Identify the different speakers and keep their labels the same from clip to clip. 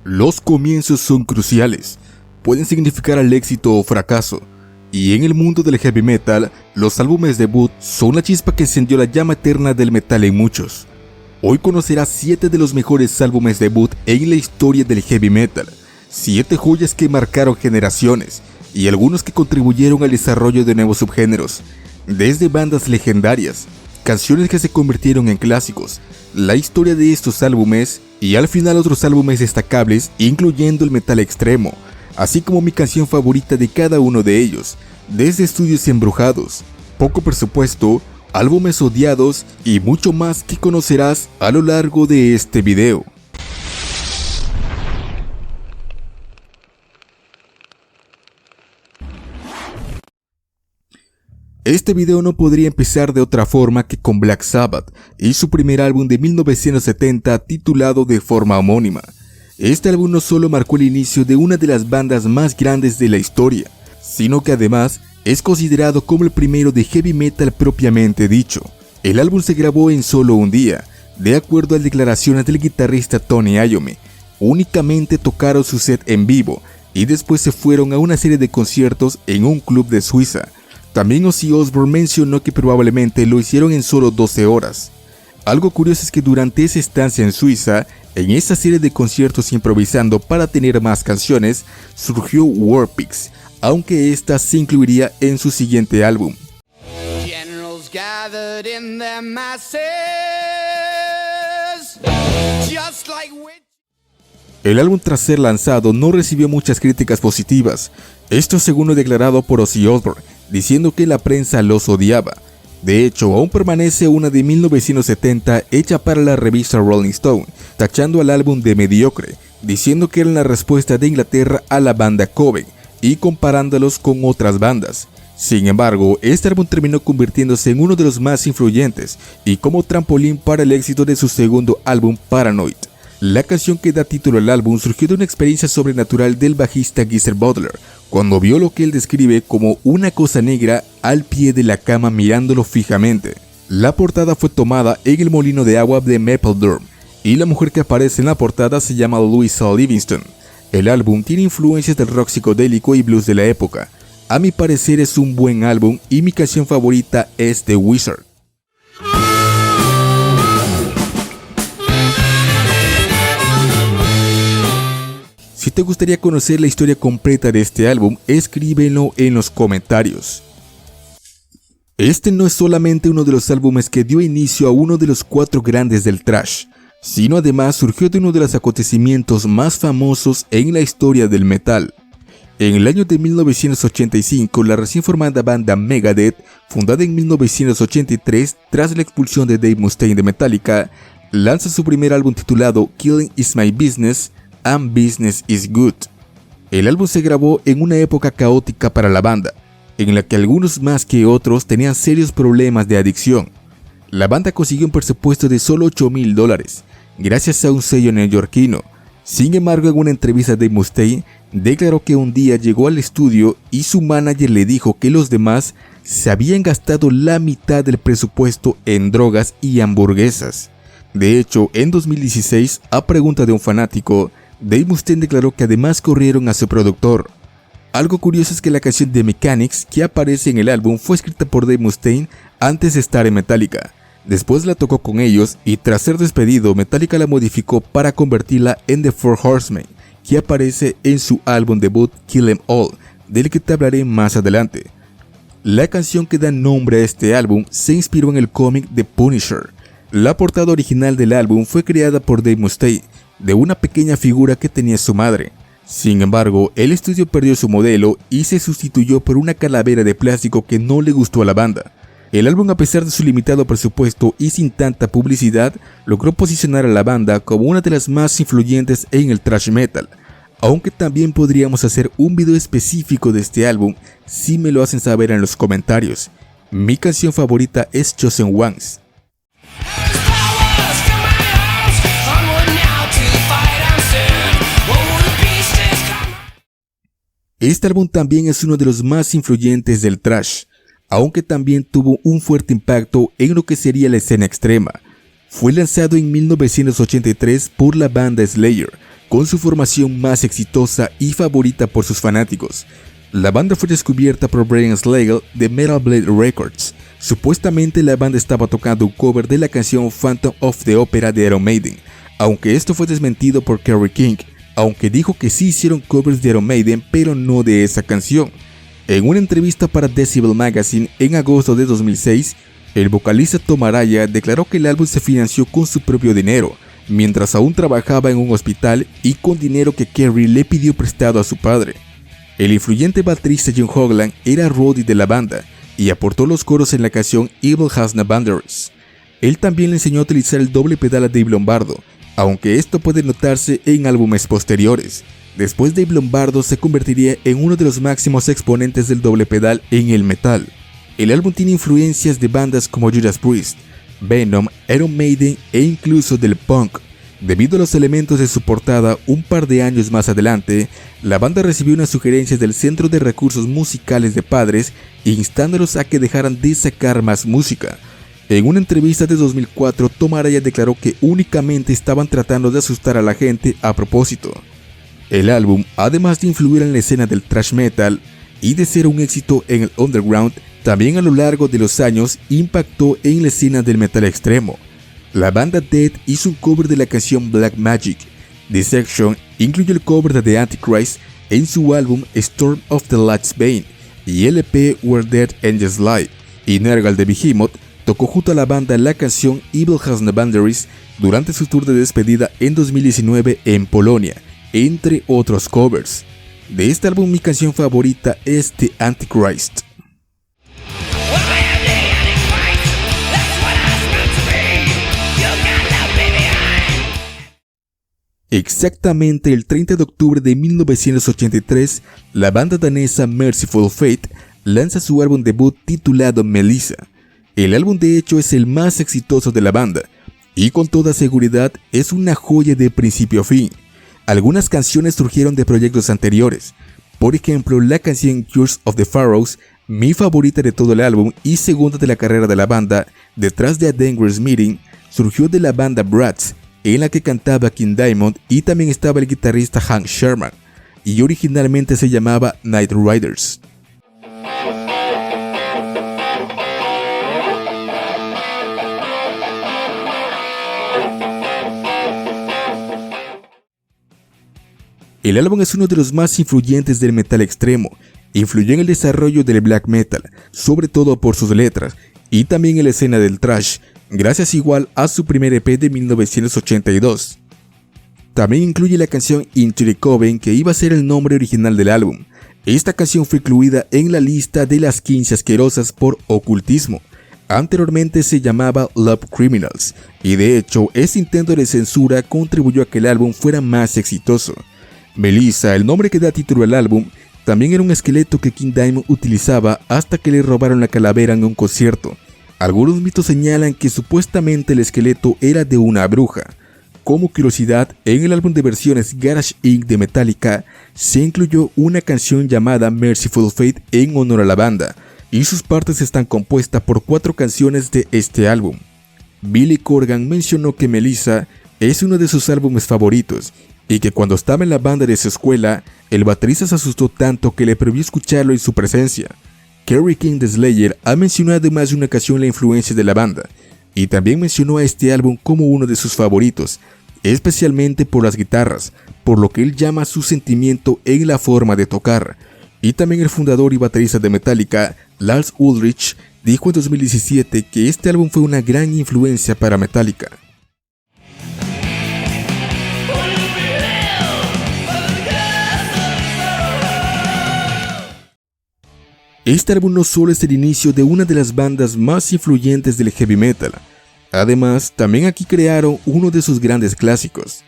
Speaker 1: Los comienzos son cruciales, pueden significar el éxito o fracaso, y en el mundo del heavy metal, los álbumes debut son la chispa que encendió la llama eterna del metal en muchos. Hoy conocerás 7 de los mejores álbumes debut en la historia del heavy metal, 7 joyas que marcaron generaciones, y algunos que contribuyeron al desarrollo de nuevos subgéneros, desde bandas legendarias, canciones que se convirtieron en clásicos, la historia de estos álbumes y al final otros álbumes destacables incluyendo el metal extremo, así como mi canción favorita de cada uno de ellos, desde estudios embrujados, poco presupuesto, álbumes odiados y mucho más que conocerás a lo largo de este video. Este video no podría empezar de otra forma que con Black Sabbath y su primer álbum de 1970 titulado de forma homónima. Este álbum no solo marcó el inicio de una de las bandas más grandes de la historia, sino que además es considerado como el primero de heavy metal propiamente dicho. El álbum se grabó en solo un día, de acuerdo a las declaraciones del guitarrista Tony Iommi. Únicamente tocaron su set en vivo y después se fueron a una serie de conciertos en un club de Suiza. También Ozzy Osbourne mencionó que probablemente lo hicieron en solo 12 horas. Algo curioso es que durante esa estancia en Suiza, en esa serie de conciertos improvisando para tener más canciones, surgió Warpix, aunque esta se incluiría en su siguiente álbum. El álbum tras ser lanzado no recibió muchas críticas positivas, esto según lo declarado por Ozzy Osbourne, diciendo que la prensa los odiaba. De hecho, aún permanece una de 1970 hecha para la revista Rolling Stone, tachando al álbum de mediocre, diciendo que era la respuesta de Inglaterra a la banda Coven y comparándolos con otras bandas. Sin embargo, este álbum terminó convirtiéndose en uno de los más influyentes y como trampolín para el éxito de su segundo álbum Paranoid. La canción que da título al álbum surgió de una experiencia sobrenatural del bajista Geezer Butler, cuando vio lo que él describe como una cosa negra al pie de la cama mirándolo fijamente. La portada fue tomada en el molino de agua de Mapledurham, y la mujer que aparece en la portada se llama Louisa Livingston. El álbum tiene influencias del rock psicodélico y blues de la época. A mi parecer es un buen álbum y mi canción favorita es The Wizard. Si te gustaría conocer la historia completa de este álbum, escríbelo en los comentarios. Este no es solamente uno de los álbumes que dio inicio a uno de los 4 grandes del thrash, sino además surgió de uno de los acontecimientos más famosos en la historia del metal. En el año de 1985, la recién formada banda Megadeth, fundada en 1983 tras la expulsión de Dave Mustaine de Metallica, lanza su primer álbum titulado Killing Is My Business and Business Is Good. El álbum se grabó en una época caótica para la banda, en la que algunos más que otros tenían serios problemas de adicción. La banda consiguió un presupuesto de solo $8,000, gracias a un sello neoyorquino. Sin embargo, en una entrevista de Mustaine, declaró que un día llegó al estudio y su manager le dijo que los demás se habían gastado la mitad del presupuesto en drogas y hamburguesas. De hecho, en 2016, a pregunta de un fanático, Dave Mustaine declaró que además corrieron a su productor. Algo curioso es que la canción The Mechanics que aparece en el álbum fue escrita por Dave Mustaine antes de estar en Metallica. Después la tocó con ellos y tras ser despedido, Metallica la modificó para convertirla en The Four Horsemen, que aparece en su álbum debut Kill 'Em All, del que te hablaré más adelante. La canción que da nombre a este álbum se inspiró en el cómic The Punisher. La portada original del álbum fue creada por Dave Mustaine, de una pequeña figura que tenía su madre. Sin embargo, el estudio perdió su modelo y se sustituyó por una calavera de plástico que no le gustó a la banda. El álbum, a pesar de su limitado presupuesto y sin tanta publicidad, logró posicionar a la banda como una de las más influyentes en el thrash metal, aunque también podríamos hacer un video específico de este álbum si me lo hacen saber en los comentarios. Mi canción favorita es Chosen Ones. Este álbum también es uno de los más influyentes del thrash, aunque también tuvo un fuerte impacto en lo que sería la escena extrema. Fue lanzado en 1983 por la banda Slayer, con su formación más exitosa y favorita por sus fanáticos. La banda fue descubierta por Brian Slagel de Metal Blade Records. Supuestamente la banda estaba tocando un cover de la canción Phantom of the Opera de Iron Maiden, aunque esto fue desmentido por Kerry King, aunque dijo que sí hicieron covers de Iron Maiden pero no de esa canción. En una entrevista para Decibel Magazine en agosto de 2006, el vocalista Tom Araya declaró que el álbum se financió con su propio dinero, mientras aún trabajaba en un hospital y con dinero que Kerry le pidió prestado a su padre. El influyente baterista John Hogland era roadie de la banda y aportó los coros en la canción Evil Has No Boundaries. Él también le enseñó a utilizar el doble pedal a Dave Lombardo, aunque esto puede notarse en álbumes posteriores. Después Dave Lombardo se convertiría en uno de los máximos exponentes del doble pedal en el metal. El álbum tiene influencias de bandas como Judas Priest, Venom, Iron Maiden e incluso del punk. Debido a los elementos de su portada, un par de años más adelante, la banda recibió unas sugerencias del Centro de Recursos Musicales de Padres, instándolos a que dejaran de sacar más música. En una entrevista de 2004, Tom Araya declaró que únicamente estaban tratando de asustar a la gente a propósito. El álbum, además de influir en la escena del thrash metal y de ser un éxito en el underground, también a lo largo de los años impactó en la escena del metal extremo. La banda Dead hizo un cover de la canción Black Magic. Dissection incluyó el cover de The Antichrist en su álbum Storm of the Last Bane y LP Where Dead Angels Lie, y Nergal de Behemoth tocó junto a la banda la canción Evil Has No Boundaries durante su tour de despedida en 2019 en Polonia, entre otros covers. De este álbum mi canción favorita es The Antichrist. Exactamente el 30 de octubre de 1983, la banda danesa Merciful Fate lanza su álbum debut titulado Melissa. El álbum de hecho es el más exitoso de la banda, y con toda seguridad es una joya de principio a fin. Algunas canciones surgieron de proyectos anteriores, por ejemplo la canción Curse of the Pharaohs, mi favorita de todo el álbum y segunda de la carrera de la banda, detrás de A Dangerous Meeting, surgió de la banda Bratz, en la que cantaba King Diamond y también estaba el guitarrista Hank Sherman, y originalmente se llamaba Night Riders. El álbum es uno de los más influyentes del metal extremo, influyó en el desarrollo del black metal, sobre todo por sus letras, y también en la escena del thrash, gracias igual a su primer EP de 1982. También incluye la canción Into the Coven, que iba a ser el nombre original del álbum. Esta canción fue incluida en la lista de las 15 asquerosas por ocultismo. Anteriormente se llamaba Love Criminals, y de hecho este intento de censura contribuyó a que el álbum fuera más exitoso. Melissa, el nombre que da título al álbum, también era un esqueleto que King Diamond utilizaba hasta que le robaron la calavera en un concierto. Algunos mitos señalan que supuestamente el esqueleto era de una bruja. Como curiosidad, en el álbum de versiones Garage Inc. de Metallica se incluyó una canción llamada Merciful Fate en honor a la banda, y sus partes están compuestas por 4 canciones de este álbum. Billy Corgan mencionó que Melissa es uno de sus álbumes favoritos, y que cuando estaba en la banda de su escuela, el baterista se asustó tanto que le prohibió escucharlo en su presencia. Kerry King de Slayer ha mencionado en más de una ocasión la influencia de la banda, y también mencionó a este álbum como uno de sus favoritos, especialmente por las guitarras, por lo que él llama su sentimiento en la forma de tocar. Y también el fundador y baterista de Metallica, Lars Ulrich, dijo en 2017 que este álbum fue una gran influencia para Metallica. Este álbum no solo es el inicio de una de las bandas más influyentes del heavy metal, además también aquí crearon uno de sus grandes clásicos.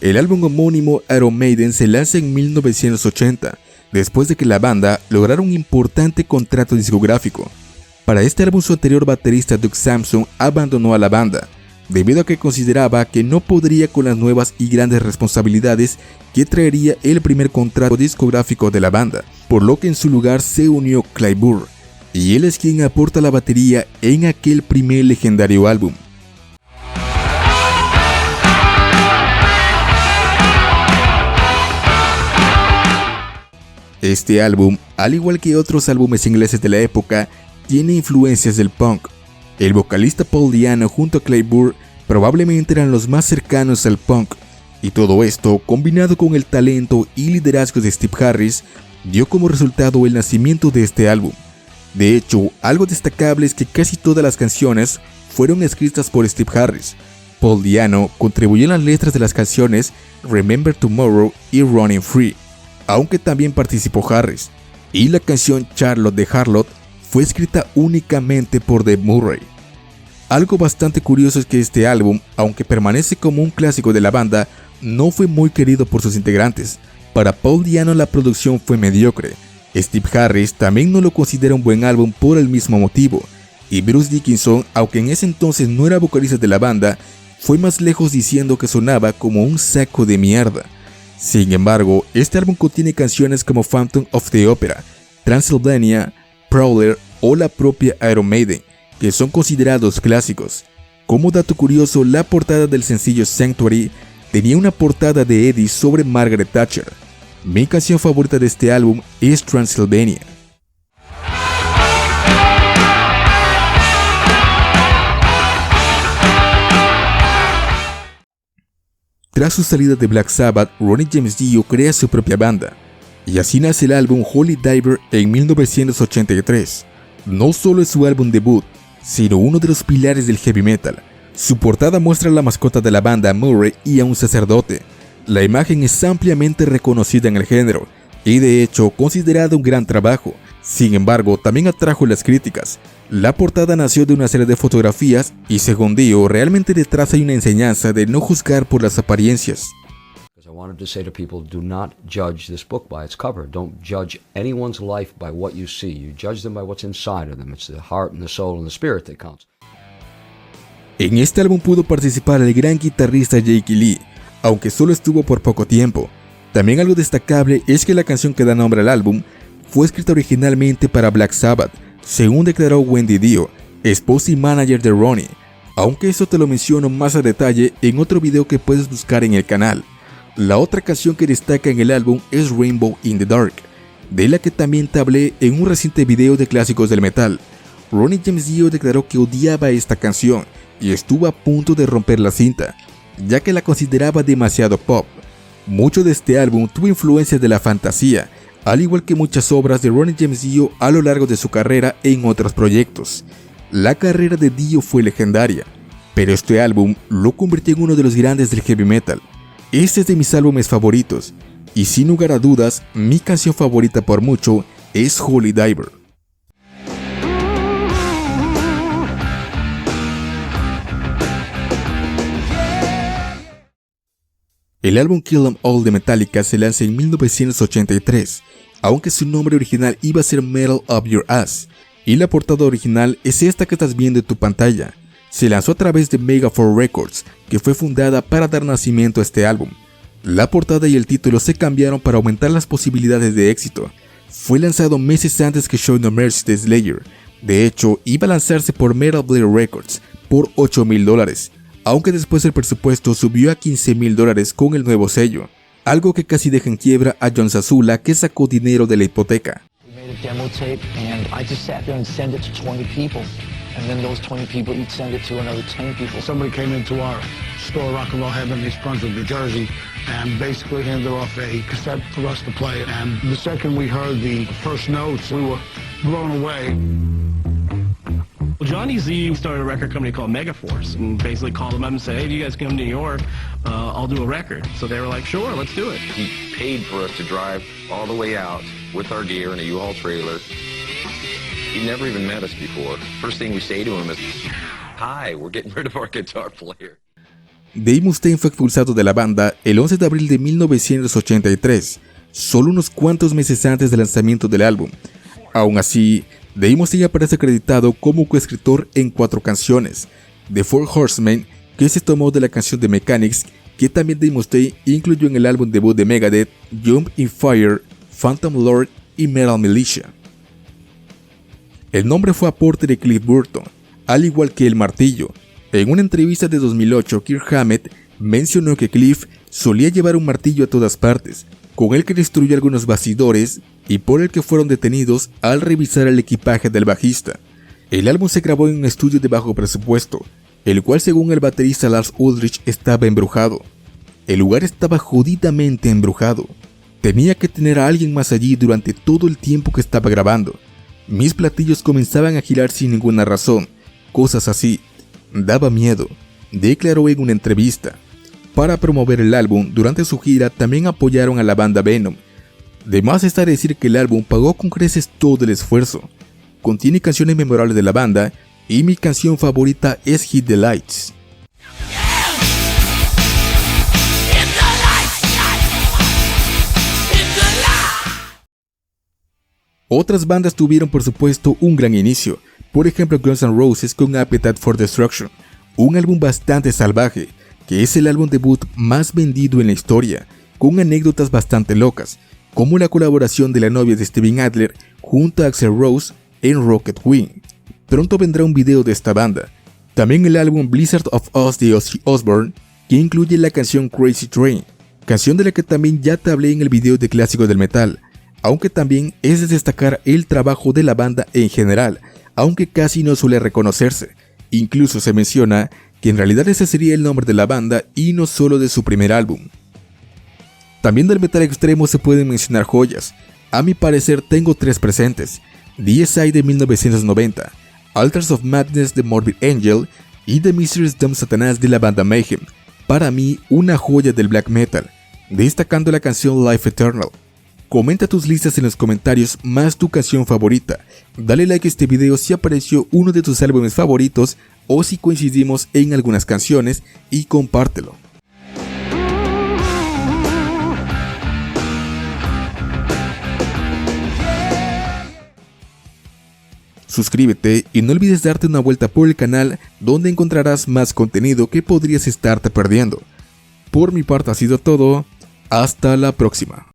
Speaker 1: El álbum homónimo Iron Maiden se lanza en 1980, después de que la banda lograra un importante contrato discográfico. Para este álbum su anterior baterista Doug Sampson abandonó a la banda, debido a que consideraba que no podría con las nuevas y grandes responsabilidades que traería el primer contrato discográfico de la banda, por lo que en su lugar se unió Clive Burr, y él es quien aporta la batería en aquel primer legendario álbum. Este álbum, al igual que otros álbumes ingleses de la época, tiene influencias del punk. El vocalista Paul Di'Anno junto a Clay Burr probablemente eran los más cercanos al punk, y todo esto, combinado con el talento y liderazgo de Steve Harris, dio como resultado el nacimiento de este álbum. De hecho, algo destacable es que casi todas las canciones fueron escritas por Steve Harris. Paul Di'Anno contribuyó en las letras de las canciones Remember Tomorrow y Running Free, aunque también participó Harris, y la canción Charlotte de Harlot fue escrita únicamente por Dave Murray. Algo bastante curioso es que este álbum, aunque permanece como un clásico de la banda, no fue muy querido por sus integrantes. Para Paul Di'Anno la producción fue mediocre. Steve Harris también no lo considera un buen álbum por el mismo motivo, y Bruce Dickinson, aunque en ese entonces no era vocalista de la banda, fue más lejos diciendo que sonaba como un saco de mierda. Sin embargo, este álbum contiene canciones como Phantom of the Opera, Transylvania, Prowler o la propia Iron Maiden, que son considerados clásicos. Como dato curioso, la portada del sencillo Sanctuary tenía una portada de Eddie sobre Margaret Thatcher. Mi canción favorita de este álbum es Transylvania. Tras su salida de Black Sabbath, Ronnie James Dio crea su propia banda, y así nace el álbum Holy Diver en 1983. No solo es su álbum debut, sino uno de los pilares del heavy metal. Su portada muestra a la mascota de la banda, Murray, y a un sacerdote. La imagen es ampliamente reconocida en el género, y de hecho considerada un gran trabajo. Sin embargo, también atrajo las críticas. La portada nació de una serie de fotografías y, según Dio, realmente detrás hay una enseñanza de no juzgar por las apariencias.
Speaker 2: I wanted to say to people, do not judge this book by its cover. Don't judge anyone's life by what you see. You judge them by what's inside of them. It's the heart and the soul and the spirit that counts.
Speaker 1: En este álbum pudo participar el gran guitarrista Jake Lee, aunque solo estuvo por poco tiempo. También algo destacable es que la canción que da nombre al álbum fue escrita originalmente para Black Sabbath, según declaró Wendy Dio, esposa y manager de Ronnie, aunque eso te lo menciono más a detalle en otro video que puedes buscar en el canal. La otra canción que destaca en el álbum es Rainbow in the Dark, de la que también te hablé en un reciente video de clásicos del metal. Ronnie James Dio declaró que odiaba esta canción y estuvo a punto de romper la cinta, ya que la consideraba demasiado pop. Mucho de este álbum tuvo influencias de la fantasía, al igual que muchas obras de Ronnie James Dio a lo largo de su carrera en otros proyectos. La carrera de Dio fue legendaria, pero este álbum lo convirtió en uno de los grandes del heavy metal. Este es de mis álbumes favoritos, y sin lugar a dudas, mi canción favorita por mucho es Holy Diver. El álbum Kill 'Em All de Metallica se lanza en 1983, aunque su nombre original iba a ser Metal Up Your Ass, y la portada original es esta que estás viendo en tu pantalla. Se lanzó a través de Megaforce Records, que fue fundada para dar nacimiento a este álbum. La portada y el título se cambiaron para aumentar las posibilidades de éxito. Fue lanzado meses antes que Show No Mercy de Slayer. De hecho, iba a lanzarse por Metal Blade Records por $8,000, aunque después el presupuesto subió a $15,000 con el nuevo sello, algo que casi deja en quiebra a John Zazula, que sacó dinero de la hipoteca.
Speaker 3: And then those 20 people each send it to another 10 people. Somebody came into our store, Rock and Roll Heaven, in East Brunswick, New Jersey, and basically handed off a cassette for us to play. And the second we heard the first notes, we were blown away.
Speaker 4: Well, Johnny Z started a record company called Megaforce and basically called them up and said, hey, if you guys come to New York, I'll do a record. So they were like, sure, let's do it.
Speaker 5: He paid for us to drive all the way out with our gear in a U-Haul trailer. He never even met us before. First thing we say to him is, hi, we're getting rid of our guitar player.
Speaker 1: Dave Mustaine fue expulsado de la banda el 11 de abril de 1983, solo unos cuantos meses antes del lanzamiento del álbum. Aún así, Dave Mustaine aparece acreditado como coescritor en 4 canciones: The Four Horsemen, que se tomó de la canción de Mechanics, que también Dave Mustaine incluyó en el álbum debut de Megadeth, Jump in Fire, Phantom Lord y Metal Militia. El nombre fue aporte de Cliff Burton, al igual que el martillo. En una entrevista de 2008, Kirk Hammett mencionó que Cliff solía llevar un martillo a todas partes, con el que destruyó algunos bastidores y por el que fueron detenidos al revisar el equipaje del bajista. El álbum se grabó en un estudio de bajo presupuesto, el cual según el baterista Lars Ulrich estaba embrujado. El lugar estaba jodidamente embrujado. Tenía que tener a alguien más allí durante todo el tiempo que estaba grabando. Mis platillos comenzaban a girar sin ninguna razón, cosas así. Daba miedo, declaró en una entrevista. Para promover el álbum, durante su gira también apoyaron a la banda Venom. De más está decir que el álbum pagó con creces todo el esfuerzo. Contiene canciones memorables de la banda y mi canción favorita es Hit the Lights. Otras bandas tuvieron por supuesto un gran inicio, por ejemplo Guns N' Roses con Appetite for Destruction, un álbum bastante salvaje, que es el álbum debut más vendido en la historia, con anécdotas bastante locas, como la colaboración de la novia de Steven Adler junto a Axl Rose en Rocket Wing. Pronto vendrá un video de esta banda. También el álbum Blizzard of Oz de Ozzy Osbourne, que incluye la canción Crazy Train, canción de la que también ya te hablé en el video de clásicos del metal, aunque también es de destacar el trabajo de la banda en general, aunque casi no suele reconocerse. Incluso se menciona que en realidad ese sería el nombre de la banda y no solo de su primer álbum. También del metal extremo se pueden mencionar joyas. A mi parecer tengo 3 presentes: DSI de 1990, Altars of Madness de Morbid Angel y The Mysterious Dumb Satanás de la banda Mayhem. Para mí una joya del black metal, destacando la canción Life Eternal. Comenta tus listas en los comentarios más tu canción favorita. Dale like a este video si apareció uno de tus álbumes favoritos o si coincidimos en algunas canciones y compártelo. Suscríbete y no olvides darte una vuelta por el canal donde encontrarás más contenido que podrías estarte perdiendo. Por mi parte ha sido todo, hasta la próxima.